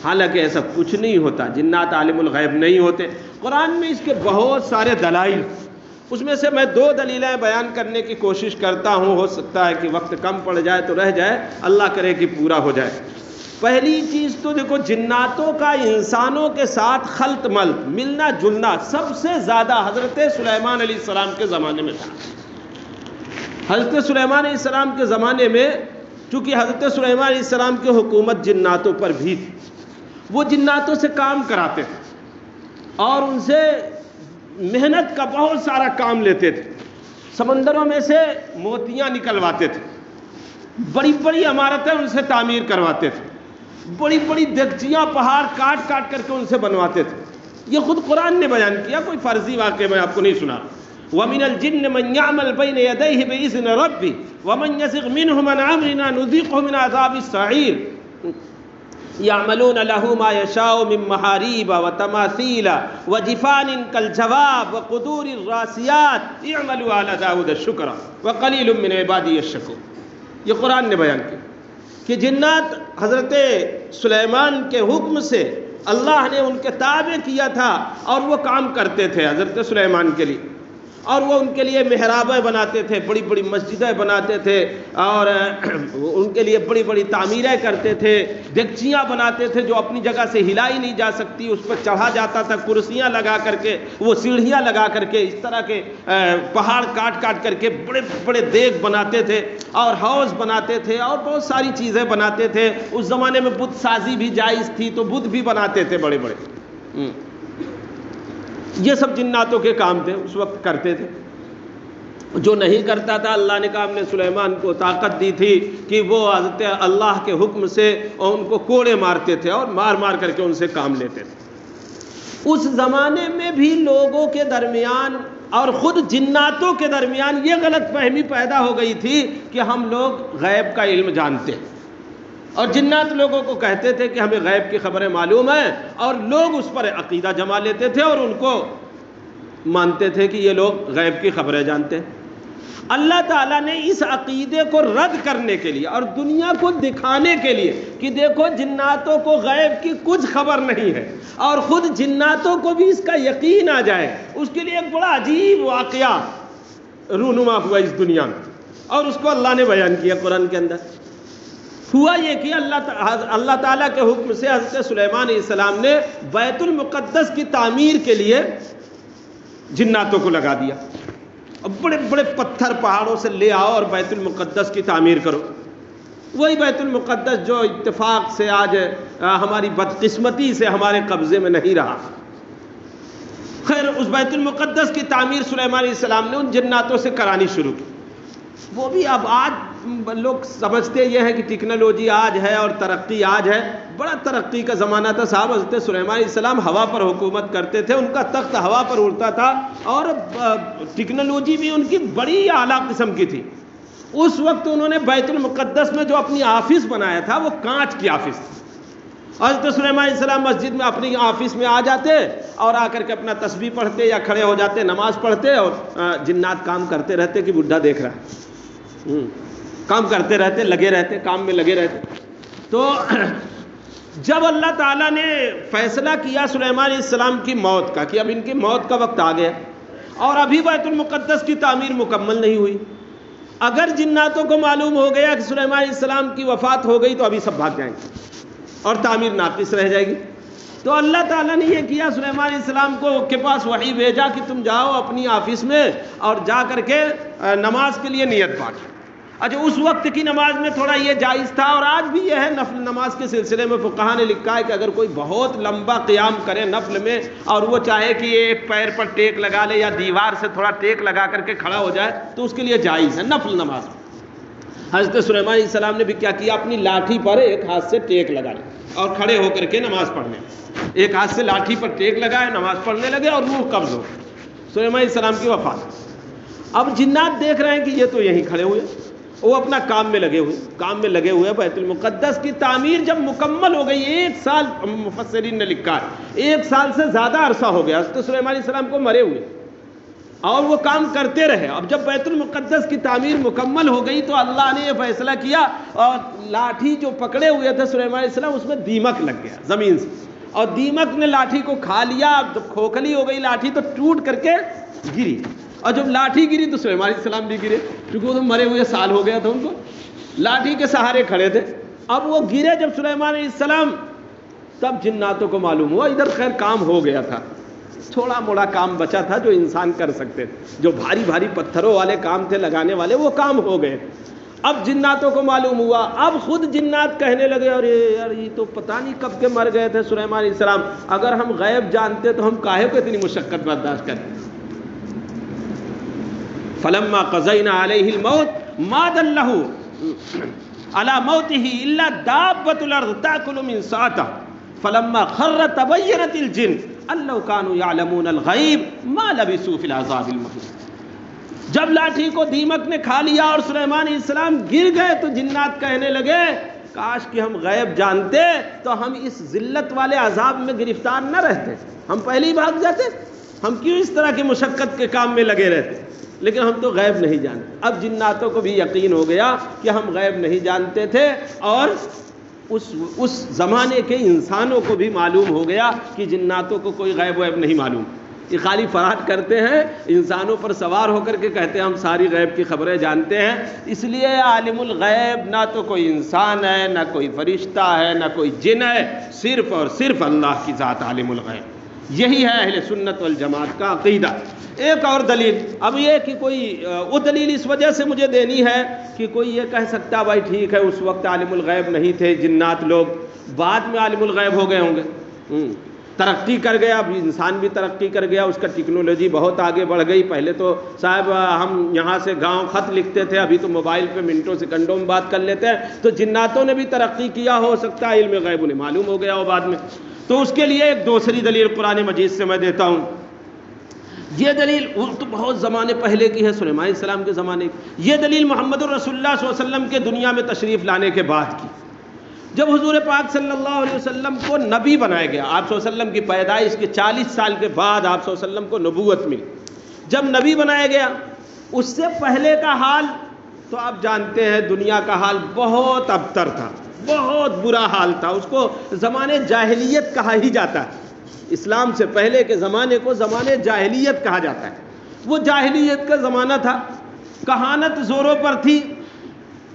حالانکہ ایسا کچھ نہیں ہوتا، جنات عالم الغیب نہیں ہوتے۔ قرآن میں اس کے بہت سارے دلائل، اس میں سے میں 2 دلیلیں بیان کرنے کی کوشش کرتا ہوں، ہو سکتا ہے کہ وقت کم پڑ جائے تو رہ جائے، اللہ کرے کہ پورا ہو جائے۔ پہلی چیز تو دیکھو، جناتوں کا انسانوں کے ساتھ خلط ملط، ملنا جلنا سب سے زیادہ حضرت سلیمان علیہ السلام کے زمانے میں تھا۔ حضرت سلیمان علیہ السلام کے زمانے میں چونکہ حضرت سلیمان علیہ السلام کی حکومت جناتوں پر بھی تھی، وہ جناتوں سے کام کراتے تھے اور ان سے محنت کا بہت سارا کام لیتے تھے۔ سمندروں میں سے موتیاں نکلواتے تھے، بڑی بڑی عمارتیں ان سے تعمیر کرواتے تھے، بڑی بڑی دیگچیاں پہاڑ کاٹ کاٹ کر کے ان سے بنواتے تھے۔ یہ خود قرآن نے بیان کیا، کوئی فرضی واقعہ میں آپ کو نہیں سنا۔ وَمِنَ الْجِنِّ مَنْ يَعْمَلْ بَيْنَ يَدَيْهِ بِإِذْنِ رَبِّهِ وَمَنْ يَزِغْ مِنْهُمْ عَنْ أَمْرِنَا نُذِيقْهُ مِنْ عَذَابِ السَّعِيرِ يَعْمَلُونَ لَهُ مَا يَشَاءُ مِنْ مَحَارِيبَ وَتَمَاثِيلَ وَجِفَانٍ كَالْجَوَابِ وَقُدُورِ الرَّاسِيَاتِ اعْمَلُوا آلَ دَاوُدَ شُكْرًا وَقَلِيلٌ مِنْ عِبَادِيَ الشَّكُورُ۔ یہ قرآن نے بیان کیا کہ جنات حضرت سلیمان کے حکم سے اللہ نے ان کے تابع کیا تھا اور وہ کام کرتے تھے حضرت سلیمان کے لیے، اور وہ ان کے لیے محرابیں بناتے تھے، بڑی بڑی مسجدیں بناتے تھے، اور ان کے لیے بڑی بڑی تعمیریں کرتے تھے، دیگچیاں بناتے تھے جو اپنی جگہ سے ہلائی نہیں جا سکتی، اس پر چڑھا جاتا تھا کرسیاں لگا کر کے، وہ سیڑھیاں لگا کر کے، اس طرح کے پہاڑ کاٹ کاٹ کر کے بڑے بڑے دیگ بناتے تھے اور حوض بناتے تھے اور بہت ساری چیزیں بناتے تھے۔ اس زمانے میں بت سازی بھی جائز تھی تو بت بھی بناتے تھے بڑے بڑے۔ یہ سب جناتوں کے کام تھے، اس وقت کرتے تھے۔ جو نہیں کرتا تھا، اللہ نے کہا ہم نے سلیمان کو طاقت دی تھی کہ وہ حضرت اللہ کے حکم سے ان کو کوڑے مارتے تھے اور مار مار کر کے ان سے کام لیتے تھے۔ اس زمانے میں بھی لوگوں کے درمیان اور خود جناتوں کے درمیان یہ غلط فہمی پیدا ہو گئی تھی کہ ہم لوگ غیب کا علم جانتے ہیں، اور جنات لوگوں کو کہتے تھے کہ ہمیں غیب کی خبریں معلوم ہیں، اور لوگ اس پر عقیدہ جما لیتے تھے اور ان کو مانتے تھے کہ یہ لوگ غیب کی خبریں جانتے ہیں۔ اللہ تعالیٰ نے اس عقیدے کو رد کرنے کے لیے اور دنیا کو دکھانے کے لیے کہ دیکھو جناتوں کو غیب کی کچھ خبر نہیں ہے اور خود جناتوں کو بھی اس کا یقین آ جائے، اس کے لیے ایک بڑا عجیب واقعہ رونما ہوا اس دنیا میں، اور اس کو اللہ نے بیان کیا قرآن کے اندر۔ ہوا یہ کہ اللہ تعالیٰ کے حکم سے حضرت سلیمان علیہ السلام نے بیت المقدس کی تعمیر کے لیے جناتوں کو لگا دیا، اب بڑے بڑے پتھر پہاڑوں سے لے آؤ اور بیت المقدس کی تعمیر کرو۔ وہی بیت المقدس جو اتفاق سے آج ہماری بدقسمتی سے ہمارے قبضے میں نہیں رہا۔ خیر، اس بیت المقدس کی تعمیر سلیمان علیہ السلام نے ان جناتوں سے کرانی شروع کی۔ وہ بھی اب آج لوگ سمجھتے یہ ہے کہ ٹیکنالوجی آج ہے اور ترقی آج ہے، بڑا ترقی کا زمانہ تھا صاحب۔ حضرت سلیمان علیہ السلام ہوا پر حکومت کرتے تھے، ان کا تخت ہوا پر اڑتا تھا، اور ٹیکنالوجی بھی ان کی بڑی اعلیٰ قسم کی تھی۔ اس وقت انہوں نے بیت المقدس میں جو اپنی آفس بنایا تھا وہ کانچ کی آفس تھی۔ حضرت سلیمان علیہ السلام مسجد میں اپنی آفس میں آ جاتے اور آ کر کے اپنا تسبیح پڑھتے یا کھڑے ہو جاتے، نماز پڑھتے، اور جنات کام کرتے رہتے کہ بڈھا دیکھ رہا ہے، کام کرتے رہتے، لگے رہتے، کام میں لگے رہتے۔ تو جب اللہ تعالیٰ نے فیصلہ کیا سلیمان علیہ السلام کی موت کا کہ اب ان کی موت کا وقت آ گیا اور ابھی بیت المقدس کی تعمیر مکمل نہیں ہوئی، اگر جناتوں کو معلوم ہو گیا کہ سلیمان علیہ السلام کی وفات ہو گئی تو ابھی سب بھاگ جائیں گے اور تعمیر ناقص رہ جائے گی۔ تو اللہ تعالیٰ نے یہ کیا، سلیمان علیہ السلام کے پاس وحی بھیجا کہ تم جاؤ اپنی آفس میں اور جا کر کے نماز کے لیے نیت باندھو۔ اچھا، اس وقت کی نماز میں تھوڑا یہ جائز تھا، اور آج بھی یہ ہے نفل نماز کے سلسلے میں فقہاء نے لکھا ہے کہ اگر کوئی بہت لمبا قیام کرے نفل میں اور وہ چاہے کہ یہ پیر پر ٹیک لگا لے یا دیوار سے تھوڑا ٹیک لگا کر کے کھڑا ہو جائے تو اس کے لیے جائز ہے نفل نماز۔ حضرت سلیمان علیہ السلام نے بھی کیا کیا، اپنی لاٹھی پر ایک ہاتھ سے ٹیک لگا لے اور کھڑے ہو کر کے نماز پڑھنے، ایک ہاتھ سے لاٹھی پر ٹیک لگائے، نماز پڑھنے لگے اور روح قبض ہو سلیمان علیہ السلام کی وفات۔ اب جنات دیکھ رہے ہیں کہ یہ تو یہیں کھڑے ہوئے، وہ اپنا کام میں لگے ہوئے بیت المقدس کی تعمیر جب مکمل ہو گئی، 1 سال مفسرین نے لکھا ہے، 1 سال سے زیادہ عرصہ ہو گیا حضرت سلیمان علیہ السلام کو مرے ہوئے، اور وہ کام کرتے رہے. اب جب بیت المقدس کی تعمیر مکمل ہو گئی تو اللہ نے یہ فیصلہ کیا، اور لاٹھی جو پکڑے ہوئے تھے سلیمان علیہ السلام اس میں دیمک لگ گیا زمین سے، اور دیمک نے لاٹھی کو کھا لیا. جب کھوکھلی ہو گئی لاٹھی تو ٹوٹ کر کے گری، اور جب لاٹھی گری تو سلیمان علیہ السلام بھی گرے، کیونکہ وہ تو مرے ہوئے سال ہو گیا تھا، ان کو لاٹھی کے سہارے کھڑے تھے. اب وہ گرے جب سلیمان علیہ السلام، تب جناتوں کو معلوم ہوا ادھر خیر کام ہو گیا تھا، تھوڑا موڑا کام بچا تھا جو انسان کر سکتے تھے، جو بھاری بھاری پتھروں والے کام تھے لگانے والے وہ کام ہو گئے. اب جناتوں کو معلوم ہوا، اب خود جنات کہنے لگے ارے یار یہ تو پتہ نہیں کب کے مر گئے تھے سلیمان علیہ السلام، اگر ہم غیب جانتے تو ہم کاہے کو اتنی مشقت برداشت کرتے. فلما قضینا علیہ الموت ما دلہ علی موتہ الا دابۃ الارض تاکل من ساعتہ فلما خر تبینت الجن ان لو كانوا يعلمون الغیب ما لبثوا فی العذاب المہین. جب لاٹھی کو دیمک نے کھا لیا اور سلیمان علیہ السلام گر گئے تو جنات کہنے لگے کاش کہ ہم غیب جانتے تو ہم اس ذلت والے عذاب میں گرفتار نہ رہتے، ہم پہلے ہی بھاگ جاتے، ہم کیوں اس طرح کی مشقت کے کام میں لگے رہتے. لیکن ہم تو غیب نہیں جانتے. اب جناتوں کو بھی یقین ہو گیا کہ ہم غیب نہیں جانتے تھے، اور اس زمانے کے انسانوں کو بھی معلوم ہو گیا کہ جناتوں کو کوئی غیب ویب نہیں معلوم، یہ خالی فراد کرتے ہیں، انسانوں پر سوار ہو کر کے کہتے ہیں ہم ساری غیب کی خبریں جانتے ہیں. اس لیے عالم الغیب نہ تو کوئی انسان ہے، نہ کوئی فرشتہ ہے، نہ کوئی جن ہے، صرف اور صرف اللہ کی ذات عالم الغیب. یہی ہے اہل سنت والجماعت کا عقیدہ. ایک اور دلیل، اب یہ کہ کوئی وہ دلیل اس وجہ سے مجھے دینی ہے کہ کوئی یہ کہہ سکتا بھائی ٹھیک ہے اس وقت عالم الغیب نہیں تھے جنات لوگ، بعد میں عالم الغیب ہو گئے ہوں گے، ترقی کر گیا، اب انسان بھی ترقی کر گیا، اس کا ٹیکنالوجی بہت آگے بڑھ گئی. پہلے تو صاحب ہم یہاں سے گاؤں خط لکھتے تھے، ابھی تو موبائل پہ منٹوں سیکنڈوں میں بات کر لیتے ہیں. تو جناتوں نے بھی ترقی کیا، ہو سکتا ہے علم غیب انہیں معلوم ہو گیا ہو بعد میں. تو اس کے لیے ایک دوسری دلیل قرآن مجید سے میں دیتا ہوں. یہ دلیل تو بہت زمانے پہلے کی ہے، سلیمان علیہ السلام کے زمانے کی. یہ دلیل محمد الرسول اللہ صلی اللہ علیہ وسلم کے دنیا میں تشریف لانے کے بعد کی. جب حضور پاک صلی اللہ علیہ وسلم کو نبی بنایا گیا، آپ صلی اللہ علیہ وسلم کی پیدائش کے 40 سال کے بعد آپ صلی اللہ علیہ وسلم کو نبوت ملی. جب نبی بنایا گیا، اس سے پہلے کا حال تو آپ جانتے ہیں، دنیا کا حال بہت ابتر تھا، بہت برا حال تھا. اس کو زمانے جاہلیت کہا ہی جاتا ہے. اسلام سے پہلے کے زمانے کو زمانے جاہلیت کہا جاتا ہے. وہ جاہلیت کا زمانہ تھا، کہانت زوروں پر تھی.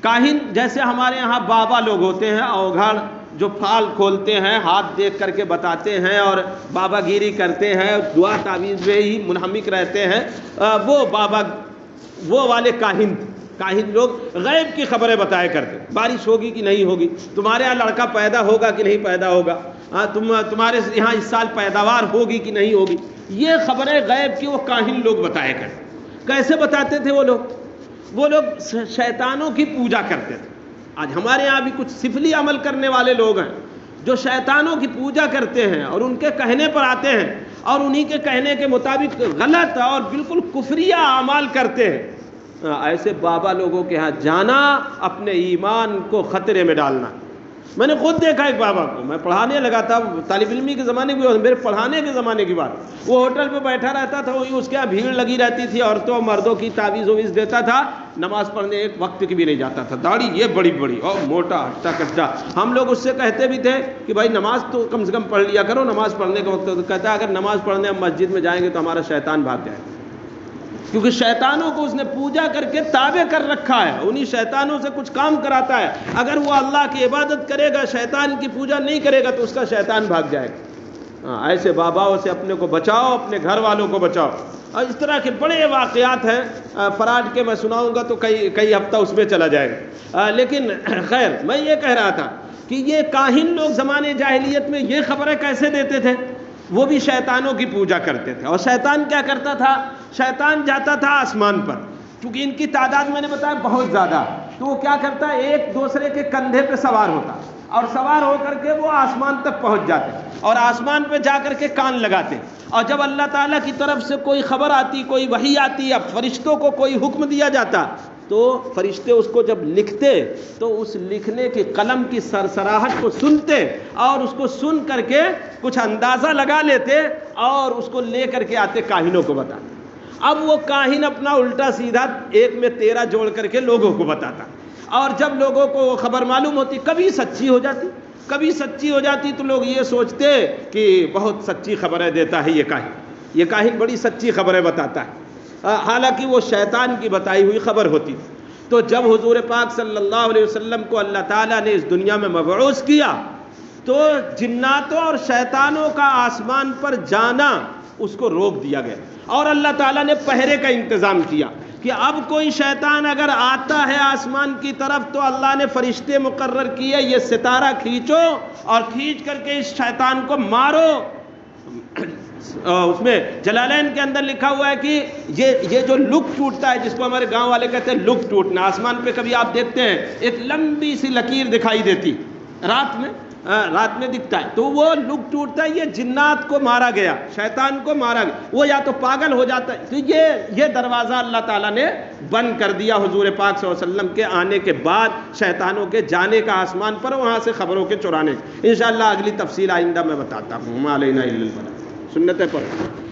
کاہن جیسے ہمارے یہاں بابا لوگ ہوتے ہیں، اوگھڑ جو پھال کھولتے ہیں، ہاتھ دیکھ کر کے بتاتے ہیں اور بابا گیری کرتے ہیں، دعا تعویذ میں ہی منہمک رہتے ہیں، وہ بابا، وہ والے کاہن لوگ غیب کی خبریں بتایا کرتے. بارش ہوگی کہ نہیں ہوگی، تمہارے یہاں لڑکا پیدا ہوگا کہ نہیں پیدا ہوگا، تمہارے یہاں اس سال پیداوار ہوگی کہ نہیں ہوگی، یہ خبریں غیب کی وہ کاہن لوگ بتایا کرتے. کیسے بتاتے تھے وہ لوگ شیطانوں کی پوجا کرتے تھے. آج ہمارے یہاں بھی کچھ سفلی عمل کرنے والے لوگ ہیں جو شیطانوں کی پوجا کرتے ہیں اور ان کے کہنے پر آتے ہیں اور انہی کے کہنے کے مطابق غلط اور بالکل کفریہ اعمال کرتے ہیں. ایسے بابا لوگوں کے ہاں جانا اپنے ایمان کو خطرے میں ڈالنا. میں نے خود دیکھا ایک بابا کو، میں پڑھانے لگا تھا، طالب علمی کے زمانے کی، میرے پڑھانے کے زمانے کی بات. وہ ہوٹل پہ بیٹھا رہتا تھا، وہی اس کے یہاں بھیڑ لگی رہتی تھی، عورتوں مردوں کی تعویذ وویز دیتا تھا. نماز پڑھنے ایک وقت کی بھی نہیں جاتا تھا، داڑھی یہ بڑی بڑی اور موٹا ہٹا کٹا. ہم لوگ اس سے کہتے بھی تھے کہ بھائی نماز تو کم سے کم پڑھ لیا کرو، نماز پڑھنے کا وقت. تو کہتا ہے اگر نماز پڑھنے ہم مسجد میں جائیں گے تو ہمارا شیطان بھاگ جائے گا، کیونکہ شیطانوں کو اس نے پوجا کر کے تابع کر رکھا ہے، انہی شیطانوں سے کچھ کام کراتا ہے. اگر وہ اللہ کی عبادت کرے گا، شیطان کی پوجا نہیں کرے گا تو اس کا شیطان بھاگ جائے گا. ایسے باباؤں سے اپنے کو بچاؤ، اپنے گھر والوں کو بچاؤ. اور اس طرح کے بڑے واقعات ہیں فراڈ کے، میں سناؤں گا تو کئی ہفتہ اس میں چلا جائے گا. لیکن خیر، میں یہ کہہ رہا تھا کہ یہ کاہن لوگ زمانے جاہلیت میں یہ خبریں کیسے دیتے تھے؟ وہ بھی شیطانوں کی پوجا کرتے تھے. اور شیطان کیا کرتا تھا؟ شیطان جاتا تھا آسمان پر، کیونکہ ان کی تعداد میں نے بتایا بہت زیادہ. تو وہ کیا کرتا ہے، ایک دوسرے کے کندھے پہ سوار ہوتا اور سوار ہو کر کے وہ آسمان تک پہنچ جاتے اور آسمان پہ جا کر کے کان لگاتے. اور جب اللہ تعالیٰ کی طرف سے کوئی خبر آتی، کوئی وحی آتی، اب فرشتوں کو کوئی حکم دیا جاتا تو فرشتے اس کو جب لکھتے تو اس لکھنے کی قلم کی سرسراہٹ کو سنتے اور اس کو سن کر کے کچھ اندازہ لگا لیتے اور اس کو لے کر کے آتے کاہنوں کو بتاتے. اب وہ کاہن اپنا الٹا سیدھا ایک میں 13 جوڑ کر کے لوگوں کو بتاتا، اور جب لوگوں کو وہ خبر معلوم ہوتی کبھی سچی ہو جاتی، کبھی سچی ہو جاتی تو لوگ یہ سوچتے کہ بہت سچی خبریں دیتا ہے یہ کاہن بڑی سچی خبریں بتاتا ہے، حالانکہ وہ شیطان کی بتائی ہوئی خبر ہوتی تھی۔ تو جب حضور پاک صلی اللہ علیہ وسلم کو اللہ تعالیٰ نے اس دنیا میں مبعوث کیا تو جناتوں اور شیطانوں کا آسمان پر جانا اس کو روک دیا گیا، اور اللہ تعالیٰ نے پہرے کا انتظام کیا کہ اب کوئی شیطان اگر آتا ہے آسمان کی طرف تو اللہ نے فرشتے مقرر کیے، یہ ستارہ کھینچو اور کھینچ کر کے اس شیطان کو مارو۔ اس میں جلالین کے اندر لکھا ہوا ہے کہ یہ جو لک ٹوٹتا ہے، جس کو ہمارے گاؤں والے کہتے ہیں لک ٹوٹنا، آسمان پہ کبھی آپ دیکھتے ہیں ایک لمبی سی لکیر دکھائی دیتی رات میں دکھتا ہے، تو وہ لک ٹوٹتا ہے، یہ جنات کو مارا گیا، شیطان کو مارا گیا، وہ یا تو پاگل ہو جاتا ہے۔ تو یہ دروازہ اللہ تعالیٰ نے بند کر دیا حضور پاک صلی اللہ علیہ وسلم کے آنے کے بعد، شیطانوں کے جانے کا آسمان پر، وہاں سے خبروں کے چرانے۔ انشاءاللہ اگلی تفصیل آئندہ میں بتاتا ہوں۔ ما علینا الا البلاغ۔ سنتیں پڑھو۔